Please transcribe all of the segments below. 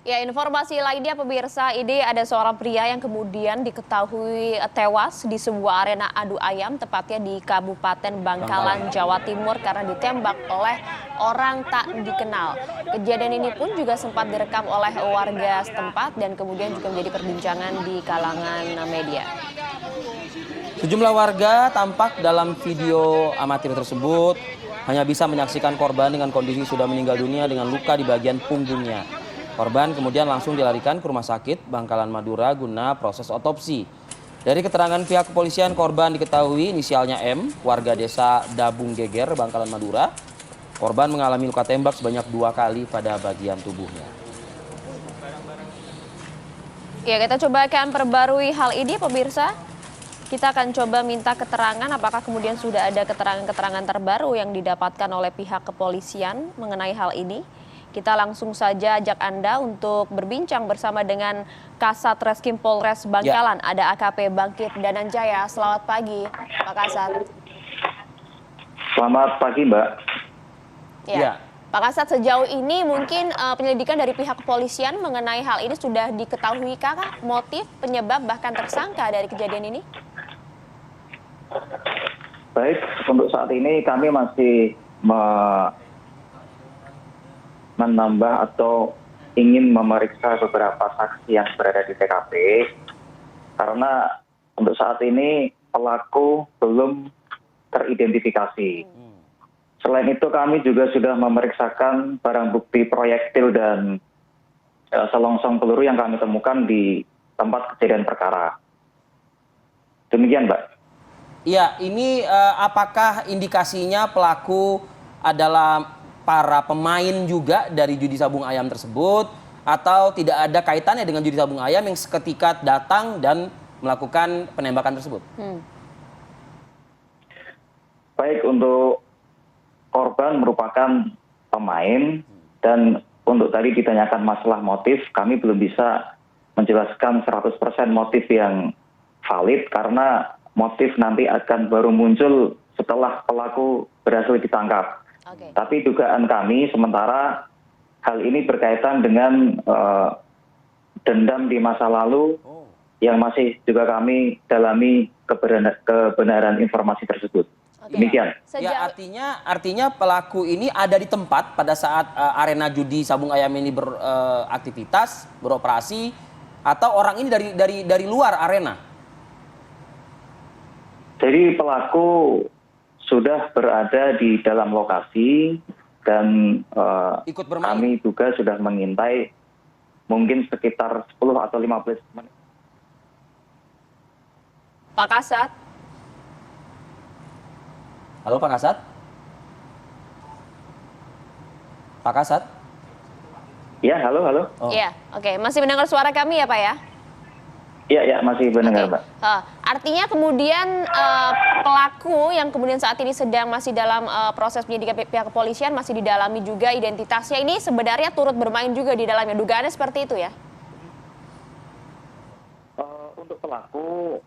Ya, informasi lainnya pemirsa, ini ada seorang pria yang kemudian diketahui tewas di sebuah arena adu ayam, tepatnya di Kabupaten Bangkalan, Bangkalan. Jawa Timur karena ditembak oleh orang tak dikenal. Kejadian ini pun juga sempat direkam oleh warga setempat dan kemudian juga menjadi perbincangan di kalangan media. Sejumlah warga tampak dalam video amatir tersebut hanya bisa menyaksikan korban dengan kondisi sudah meninggal dunia dengan luka di bagian punggungnya. Korban kemudian langsung dilarikan ke rumah sakit Bangkalan Madura guna proses otopsi. Dari keterangan pihak kepolisian, korban diketahui inisialnya M, warga desa Dabung Geger, Bangkalan Madura. Korban mengalami luka tembak sebanyak 2 kali pada bagian tubuhnya. Ya, kita coba akan perbarui hal ini pemirsa. Kita akan coba minta keterangan apakah kemudian sudah ada keterangan-keterangan terbaru yang didapatkan oleh pihak kepolisian mengenai hal ini. Kita langsung saja ajak Anda untuk berbincang bersama dengan Kasat Reskrim Polres Bangkalan. Ya, Ada AKP Bangkit Dananjaya. Selamat pagi, Pak Kasat. Selamat pagi, Mbak. Ya, ya. Pak Kasat, sejauh ini mungkin penyelidikan dari pihak kepolisian mengenai hal ini sudah diketahui kah motif, penyebab, bahkan tersangka dari kejadian ini? Baik, untuk saat ini kami masih menambah atau ingin memeriksa beberapa saksi yang berada di TKP karena untuk saat ini pelaku belum teridentifikasi. Selain itu kami juga sudah memeriksakan barang bukti proyektil dan selongsong peluru yang kami temukan di tempat kejadian perkara. Demikian, Mbak. Ya, ini apakah indikasinya pelaku adalah para pemain juga dari judi sabung ayam tersebut atau tidak ada kaitannya dengan judi sabung ayam yang seketika datang dan melakukan penembakan tersebut? Baik, untuk korban merupakan pemain dan untuk tadi ditanyakan masalah motif, kami belum bisa menjelaskan 100% motif yang valid karena motif nanti akan baru muncul setelah pelaku berhasil ditangkap. Tapi dugaan kami sementara hal ini berkaitan dengan dendam di masa lalu yang masih juga kami dalami kebenaran informasi tersebut. Demikian. Ya, artinya pelaku ini ada di tempat pada saat arena judi sabung ayam ini beraktivitas, beroperasi, atau orang ini dari luar arena? Jadi pelaku sudah berada di dalam lokasi dan Ikut bermain. kami juga sudah mengintai mungkin sekitar 10 atau 15 menit. Pak Kasat. Halo Pak Kasat? Pak Kasat? Ya, halo, halo. Oh. Ya, oke. Masih mendengar suara kami ya, Pak ya? Ya, masih mendengar, Mbak. Artinya kemudian pelaku yang kemudian saat ini masih dalam proses penyidikan pihak kepolisian masih didalami juga identitasnya, ini sebenarnya turut bermain juga di dalamnya, dugaannya seperti itu ya? Untuk pelaku,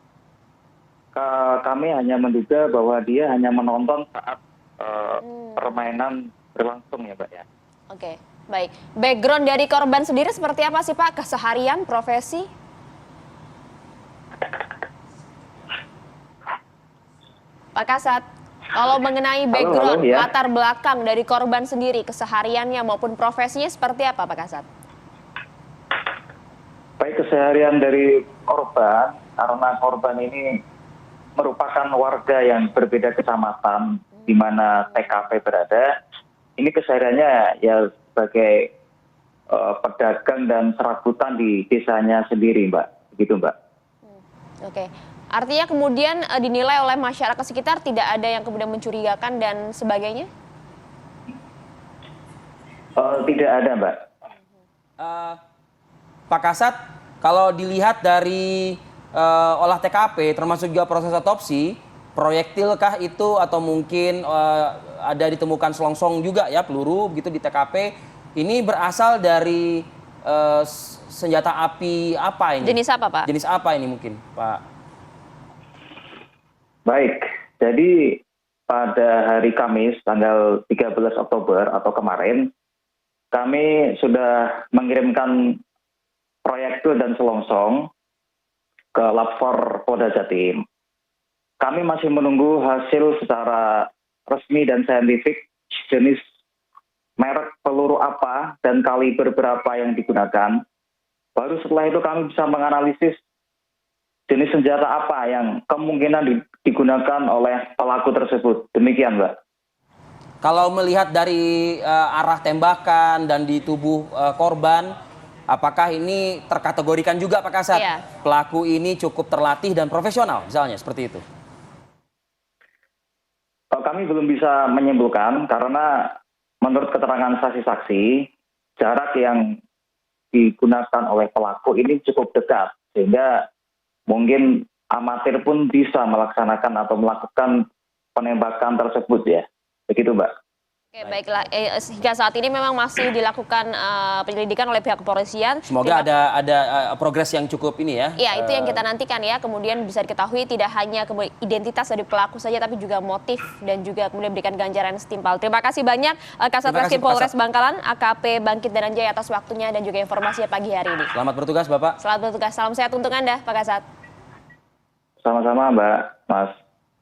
kami hanya menduga bahwa dia hanya menonton saat permainan berlangsung ya, Mbak ya. Oke, baik. Background dari korban sendiri seperti apa sih Pak? Keseharian, profesi? Pak Kasat, kalau mengenai background, ya. latar belakang dari korban sendiri, kesehariannya maupun profesinya seperti apa Pak Kasat? Baik, keseharian dari korban, karena korban ini merupakan warga yang berbeda kecamatan di mana TKP berada. Ini kesehariannya ya sebagai pedagang dan serabutan di desanya sendiri, Mbak. Begitu, Mbak. Oke. Artinya kemudian dinilai oleh masyarakat sekitar tidak ada yang kemudian mencurigakan dan sebagainya? Tidak ada, Mbak. Pak Kasat, kalau dilihat dari olah TKP termasuk juga proses otopsi, proyektilkah itu atau mungkin ada ditemukan selongsong juga ya, peluru begitu di TKP, ini berasal dari senjata api apa ini? Jenis apa Pak? Jenis apa ini mungkin Pak? Baik, jadi pada hari Kamis tanggal 13 Oktober atau kemarin, kami sudah mengirimkan proyektil dan selongsong ke Lapfor Polda Jatim. Kami masih menunggu hasil secara resmi dan saintifik jenis merek peluru apa dan kaliber berapa yang digunakan. Baru setelah itu kami bisa menganalisis jenis senjata apa yang kemungkinan digunakan oleh pelaku tersebut. Demikian, Mbak. Kalau melihat dari arah tembakan dan di tubuh korban, apakah ini terkategorikan juga Pak Kasat? Iya. Pelaku ini cukup terlatih dan profesional misalnya seperti itu? Kami belum bisa menyimpulkan karena menurut keterangan saksi-saksi, jarak yang digunakan oleh pelaku ini cukup dekat. Sehingga mungkin amatir pun bisa melaksanakan atau melakukan penembakan tersebut ya. Begitu, Mbak. Oke, baiklah. Hingga saat ini memang masih dilakukan penyelidikan oleh pihak kepolisian. Semoga ada progres yang cukup ini ya. Ya, itu yang kita nantikan ya. Kemudian bisa diketahui tidak hanya identitas dari pelaku saja, tapi juga motif dan juga kemudian berikan ganjaran setimpal. Terima kasih banyak Kasat Reskrim Polres Bangkalan, AKP Bangkit Dananjaya atas waktunya dan juga informasinya pagi hari ini. Selamat bertugas, Bapak. Selamat bertugas. Salam sehat untuk Anda, Pak Kasat. Sama-sama, Mbak, Mas.